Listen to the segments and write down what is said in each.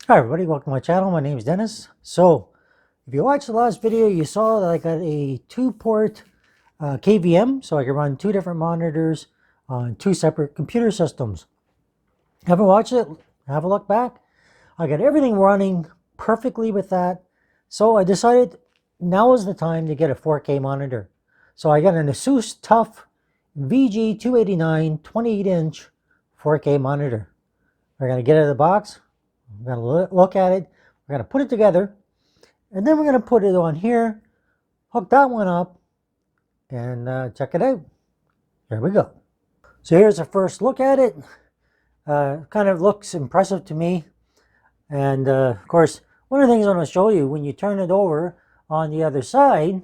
Hi everybody, welcome to my channel. My name is Dennis. So, if you watched the last video, you saw that I got a 2-port KVM, so I can run 2 different monitors on 2 separate computer systems. Haven't watched it? Have a look back. I got everything running perfectly with that. So I decided now is the time to get a 4K monitor. So I got an Asus TUF VG289 28-inch 4K monitor. We're going to get it out of the box. We're going to look at it. We're going to put it together. And then we're going to put it on here. Hook that one up. And check it out. Here we go. So here's a first look at it. Kind of looks impressive to me. And of course, one of the things I'm going to show you when you turn it over on the other side,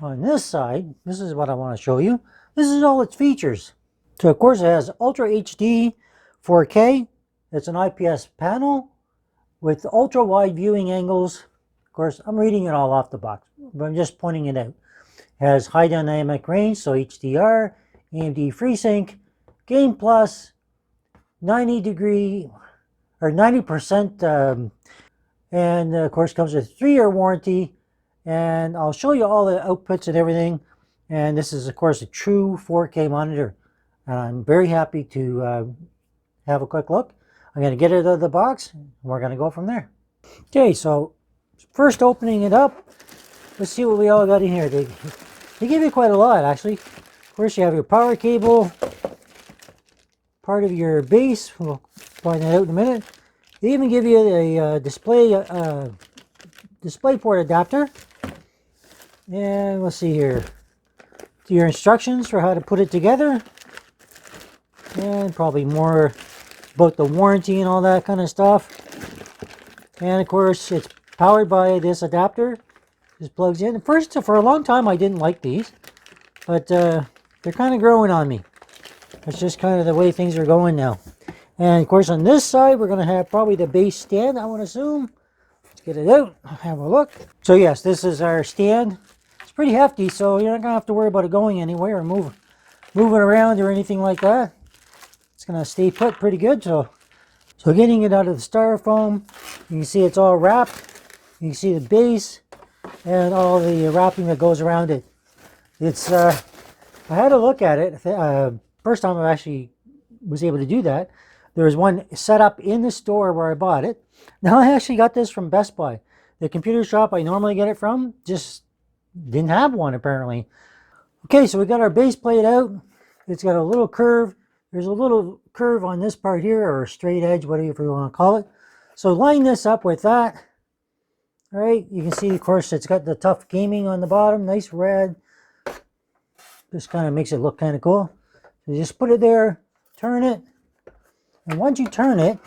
on this side, this is what I want to show you. This is all its features. So of course it has Ultra HD 4K. It's an IPS panel with ultra wide viewing angles. Of course, I'm reading it all off the box, but I'm just pointing it out. It has high dynamic range, so HDR, AMD FreeSync, GamePlus, 90%, and of course comes with a 3-year warranty. And I'll show you all the outputs and everything. And this is of course a true 4K monitor. And I'm very happy to have a quick look. I'm going to get it out of the box, and we're going to go from there. Okay, so first opening it up, let's see what we all got in here. They give you quite a lot, actually. Of course, you have your power cable, part of your base. We'll find that out in a minute. They even give you a display port adapter. And let's see here. Your instructions for how to put it together. And probably more about the warranty and all that kind of stuff. And of course it's powered by this adapter. Just plugs in. First, for a long time I didn't like these, but they're kind of growing on me. It's just kind of the way things are going now. And of course on this side we're going to have probably the base stand, I want to assume. Let's get it out, have a look. So yes, this is our stand. It's pretty hefty, so you're not going to have to worry about it going anywhere or moving around or anything like that. It's going to stay put pretty good. So getting it out of the styrofoam, you can see it's all wrapped. You can see the base and all the wrapping that goes around it. It's I had a look at it. First time I actually was able to do that. There was one set up in the store where I bought it. Now I actually got this from Best Buy. The computer shop I normally get it from just didn't have one apparently. Okay, so we got our base plate out. It's got a little curve. There's a little curve on this part here, or a straight edge, whatever you want to call it. So line this up with that. All right, you can see, of course, it's got the TUF Gaming on the bottom, nice red. Just kind of makes it look kind of cool. So you just put it there, turn it, and once you turn it,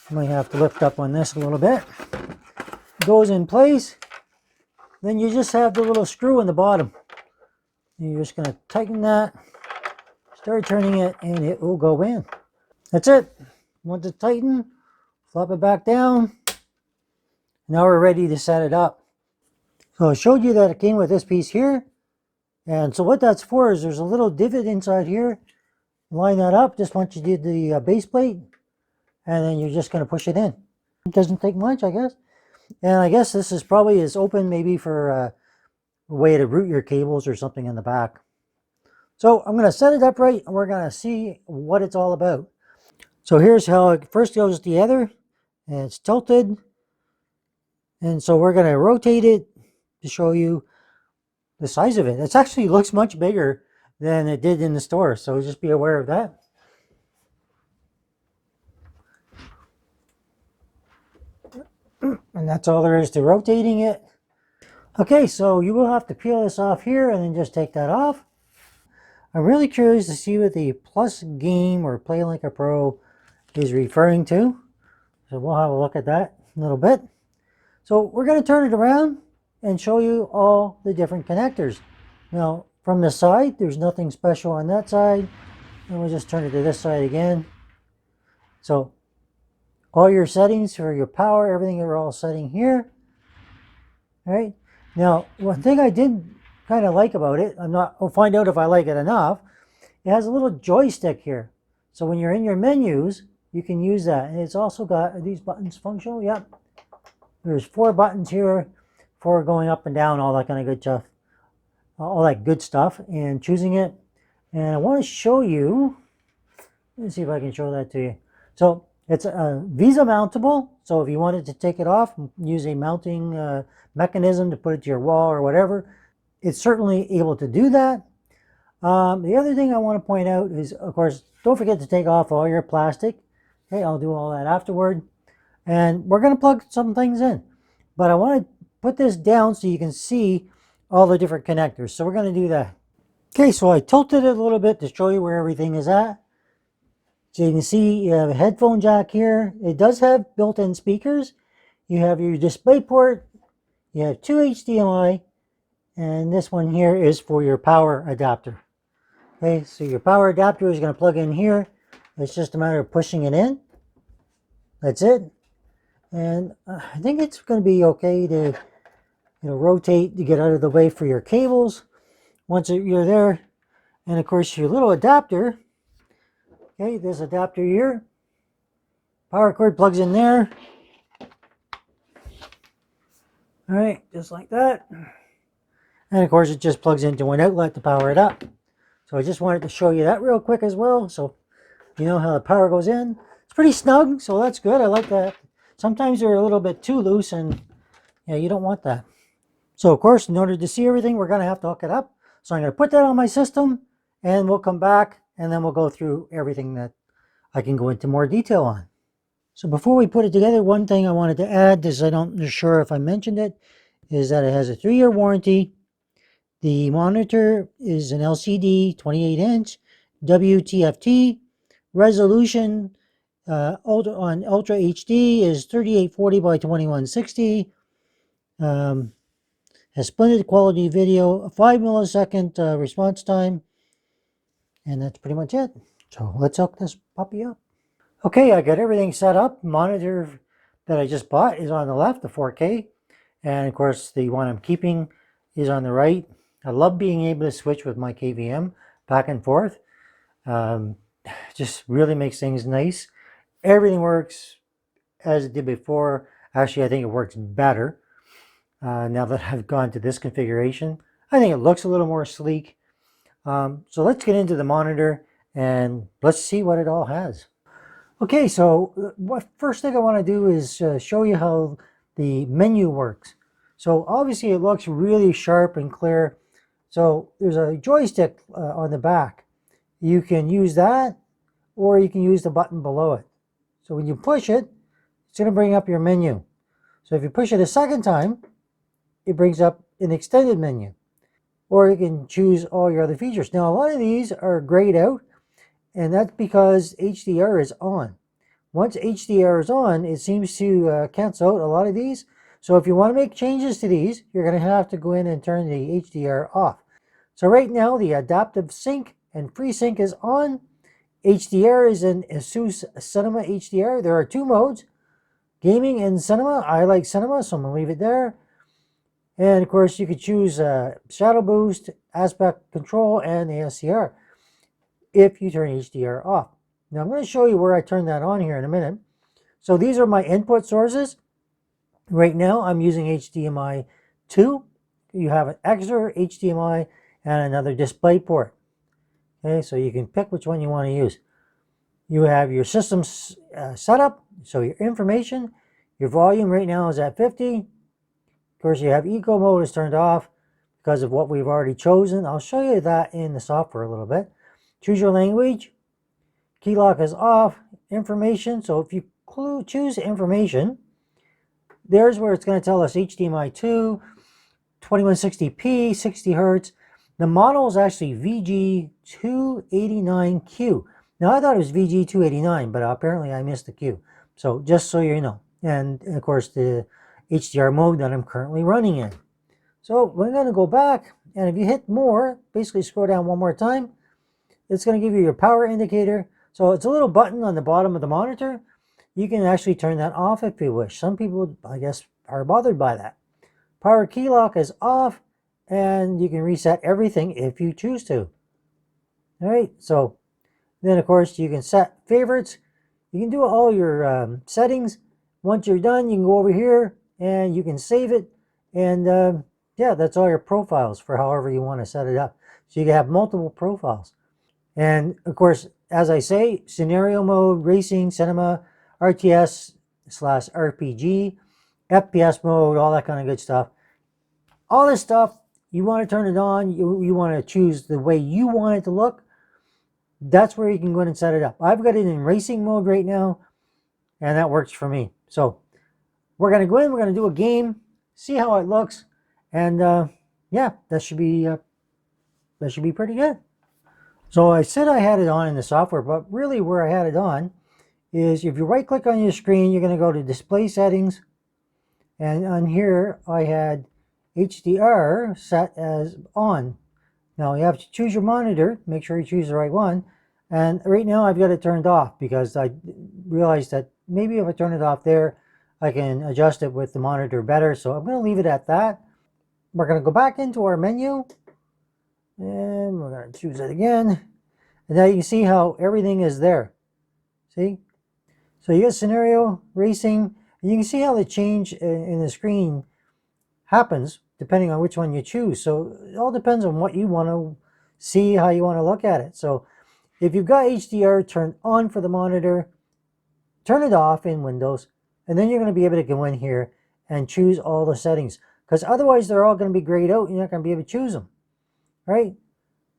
you might have to lift up on this a little bit. It goes in place. Then you just have the little screw in the bottom. You're just going to tighten that. Start turning it and it will go in. That's it. Once it's tightened, flop it back down. Now we're ready to set it up. So I showed you that it came with this piece here. And so what that's for is there's a little divot inside here. Line that up just once you did the base plate. And then you're just going to push it in. It doesn't take much, I guess. And I guess this is probably as open maybe for a way to route your cables or something in the back. So I'm going to set it up right and we're going to see what it's all about. So here's how it first goes together, and it's tilted. And so we're going to rotate it to show you the size of it. It actually looks much bigger than it did in the store, so just be aware of that. And that's all there is to rotating it. Okay, so you will have to peel this off here and then just take that off. I'm really curious to see what the Plus game or Play Like a Pro is referring to. So we'll have a look at that in a little bit. So we're going to turn it around and show you all the different connectors. Now from the side, there's nothing special on that side. And we'll just turn it to this side again. So all your settings for your power, everything are all setting here. All right. Now, one thing I did kind of like about it, I'll find out if I like it enough. It has a little joystick here. So when you're in your menus, you can use that. And it's also got, are these buttons functional? Yep. There's 4 buttons here for going up and down, all that kind of good stuff. All that good stuff, and choosing it. And I want to show you, let's see if I can show that to you. So it's a VESA mountable. So if you wanted to take it off, use a mounting mechanism to put it to your wall or whatever, it's certainly able to do that. The other thing I want to point out is, of course, don't forget to take off all your plastic. Okay, I'll do all that afterward. And we're going to plug some things in. But I want to put this down so you can see all the different connectors. So we're going to do that. Okay, so I tilted it a little bit to show you where everything is at. So you can see you have a headphone jack here. It does have built-in speakers. You have your display port. You have 2 HDMI. And this one here is for your power adapter. Okay, so your power adapter is going to plug in here. It's just a matter of pushing it in. That's it. And I think it's going to be okay to rotate to get out of the way for your cables once you're there. And of course your little adapter, okay, this adapter here, power cord plugs in there. All right, just like that. And of course it just plugs into one outlet to power it up. So I just wanted to show you that real quick as well, so you know how the power goes in. It's pretty snug, so that's good. I like that. Sometimes they're a little bit too loose, and yeah, you don't want that. So of course, in order to see everything, we're going to have to hook it up. So I'm going to put that on my system, and we'll come back, and then we'll go through everything that I can go into more detail on. So before we put it together, one thing I wanted to add, is I'm not sure if I mentioned it, is that it has a 3-year warranty. The monitor is an LCD 28-inch WTFT. Resolution on Ultra HD is 3840 by 2160. Has splendid quality video, a 5 millisecond response time, and that's pretty much it. So let's hook this puppy up. Okay, I got everything set up. Monitor that I just bought is on the left, the 4K, and of course the one I'm keeping is on the right. I love being able to switch with my KVM back and forth. Just really makes things nice. Everything works as it did before. Actually, I think it works better now that I've gone to this configuration. I think it looks a little more sleek. So let's get into the monitor and let's see what it all has. Okay, so first thing I want to do is show you how the menu works. So obviously it looks really sharp and clear. So there's a joystick on the back. You can use that, or you can use the button below it. So when you push it, it's going to bring up your menu. So if you push it a second time, it brings up an extended menu. Or you can choose all your other features. Now a lot of these are grayed out, and that's because HDR is on. Once HDR is on, it seems to cancel out a lot of these. So if you want to make changes to these, you're going to have to go in and turn the HDR off. So right now the adaptive sync and FreeSync is on. HDR is in Asus Cinema HDR. There are 2 modes, gaming and cinema. I like cinema, so I'm going to leave it there. And of course you could choose shadow boost, aspect control, and ASCR if you turn HDR off. Now I'm going to show you where I turn that on here in a minute. So these are my input sources. Right now I'm using HDMI 2. You have an extra HDMI and another display port. Okay, so you can pick which one you want to use. You have your system setup, so your information, your volume right now is at 50. Of course, you have eco mode is turned off because of what we've already chosen. I'll show you that in the software a little bit. Choose your language. Key lock is off. Information, so if you choose information, there's where it's going to tell us HDMI 2, 2160p, 60 hertz. The model is actually VG289Q. Now I thought it was VG289, but apparently I missed the Q. So just so you know. And of course the HDR mode that I'm currently running in. So we're going to go back, and if you hit more, basically scroll down one more time, it's going to give you your power indicator. So it's a little button on the bottom of the monitor. You can actually turn that off if you wish. Some people, I guess, are bothered by that. Power key lock is off, and you can reset everything if you choose to. All right, so then of course you can set favorites. you can do all your settings. Once you're done, you can go over here and you can save it. And yeah, that's all your profiles for however you want to set it up. So you can have multiple profiles. And of course, as I say, scenario mode, racing, cinema, RTS slash RPG, FPS mode, all that kind of good stuff. All this stuff, you want to turn it on, you want to choose the way you want it to look. That's where you can go in and set it up. I've got it in racing mode right now, and that works for me. So we're going to go in, we're going to do a game, see how it looks, and yeah, that should be pretty good. So I said I had it on in the software, but really where I had it on is if you right click on your screen, you're going to go to display settings, and on here I had HDR set as on. Now you have to choose your monitor, make sure you choose the right one, and right now I've got it turned off because I realized that maybe if I turn it off there, I can adjust it with the monitor better, so I'm going to leave it at that. We're going to go back into our menu, and we're going to choose it again. And now you can see how everything is there. See? So you get scenario, racing, and you can see how the change in the screen happens depending on which one you choose. So it all depends on what you want to see, how you want to look at it. So if you've got HDR turned on for the monitor, turn it off in Windows, and then you're going to be able to go in here and choose all the settings. Because otherwise they're all going to be grayed out and you're not going to be able to choose them. Right?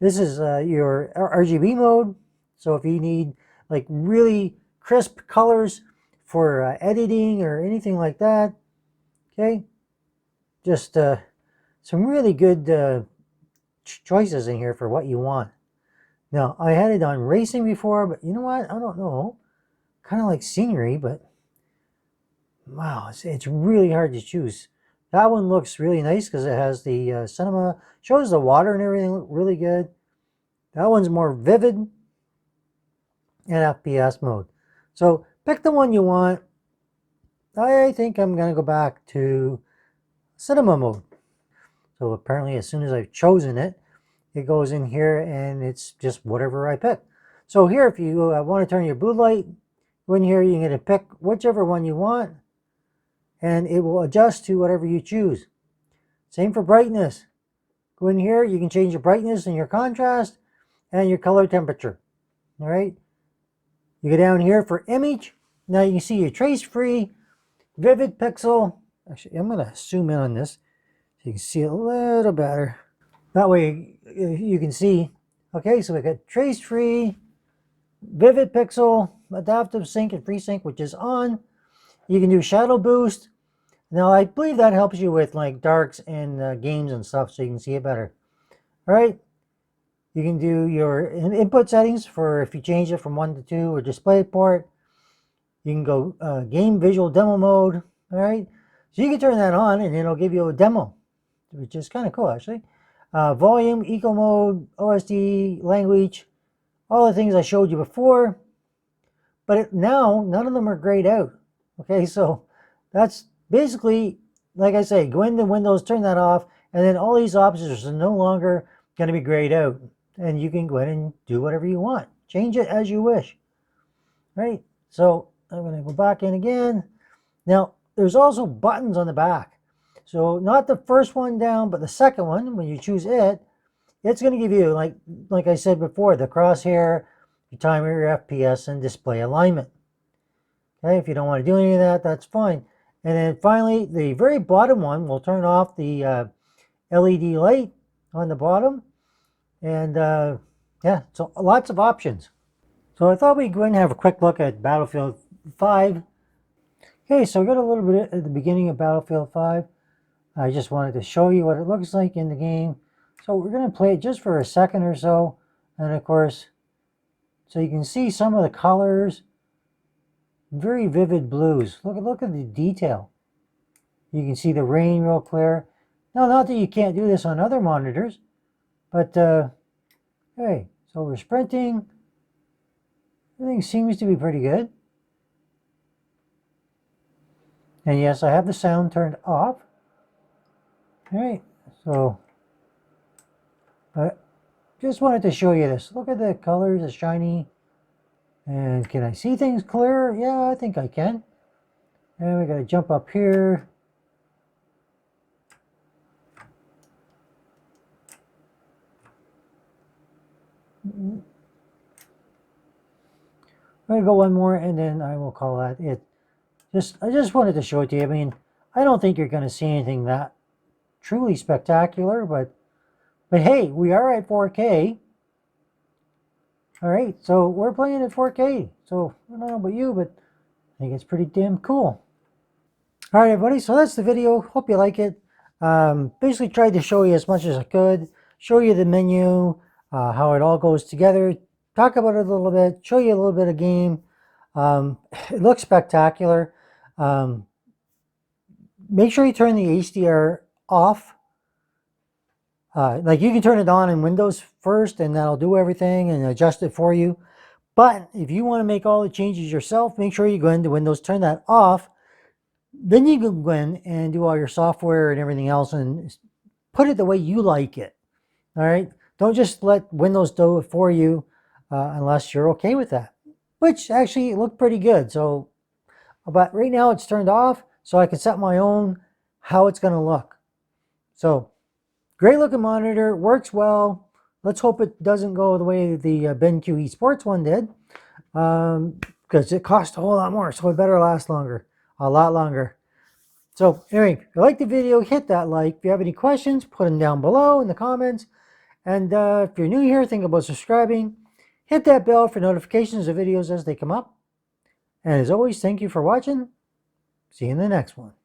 This is your RGB mode. So if you need like really crisp colors for editing or anything like that, okay, just some really good choices in here for what you want. Now, I had it on racing before, but you know what? I don't know. Kind of like scenery, but wow, it's really hard to choose. That one looks really nice because it has the cinema, shows the water and everything look really good. That one's more vivid and FPS mode. So pick the one you want. I think I'm going to go back to cinema mode. So apparently as soon as I've chosen it, it goes in here and it's just whatever I pick. So here, if you want to turn your blue light, go in here, you're going to pick whichever one you want, and it will adjust to whatever you choose. Same for brightness. Go in here, you can change your brightness and your contrast and your color temperature. All right. You go down here for image. Now you can see your trace free, vivid pixel. Actually, I'm going to zoom in on this so you can see it a little better. That way you can see. Okay, so we got trace free, vivid pixel, adaptive sync and FreeSync, which is on. You can do shadow boost. Now I believe that helps you with like darks and games and stuff, so you can see it better. All right. You can do your input settings for if you change it from 1 to 2 or display port. You can go game visual demo mode. All right. So you can turn that on and it'll give you a demo, which is kind of cool actually. Volume, eco mode, OSD, language, all the things I showed you before. But now none of them are grayed out. Okay, so that's basically, like I say, go into Windows, turn that off, and then all these options are no longer going to be grayed out. And you can go ahead and do whatever you want. Change it as you wish. Right? So I'm going to go back in again. Now, there's also buttons on the back. So not the first one down, but the second one, when you choose it, it's going to give you, like I said before, the crosshair, your timer, your FPS, and display alignment. Okay, if you don't want to do any of that, that's fine. And then finally, the very bottom one will turn off the LED light on the bottom. And yeah, so lots of options. So I thought we'd go ahead and have a quick look at Battlefield 5. Okay, so I got a little bit at the beginning of Battlefield 5. I just wanted to show you what it looks like in the game. So we're going to play it just for a second or so. And of course, so you can see some of the colors. Very vivid blues. Look at the detail. You can see the rain real clear. Now, not that you can't do this on other monitors, but hey, so we're sprinting. Everything seems to be pretty good. And yes, I have the sound turned off. All right, so just wanted to show you this. Look at the colors, the shiny. And can I see things clear? Yeah, I think I can. And we got to jump up here. I'm going to go one more, and then I will call that it. I just wanted to show it to you. I mean, I don't think you're going to see anything that truly spectacular, but hey, we are at 4K. All right, so we're playing at 4K. So I don't know about you, but I think it's pretty damn cool. All right, everybody, so that's the video. Hope you like it. Basically tried to show you as much as I could, show you the menu, how it all goes together, talk about it a little bit, show you a little bit of game. It looks spectacular. Make sure you turn the HDR off. Like you can turn it on in Windows first and that'll do everything and adjust it for you. But if you want to make all the changes yourself, make sure you go into Windows, turn that off. Then you can go in and do all your software and everything else and put it the way you like it. All right. Don't just let Windows do it for you unless you're okay with that, which actually looked pretty good. So, but right now it's turned off so I can set my own how it's going to look. So great looking monitor, works well. Let's hope it doesn't go the way the BenQ Esports one did, because it cost a whole lot more, so it better last longer, a lot longer. So anyway, if you like the video, hit that like. If you have any questions, put them down below in the comments. And if you're new here, think about subscribing. Hit that bell for notifications of videos as they come up. And as always, thank you for watching. See you in the next one.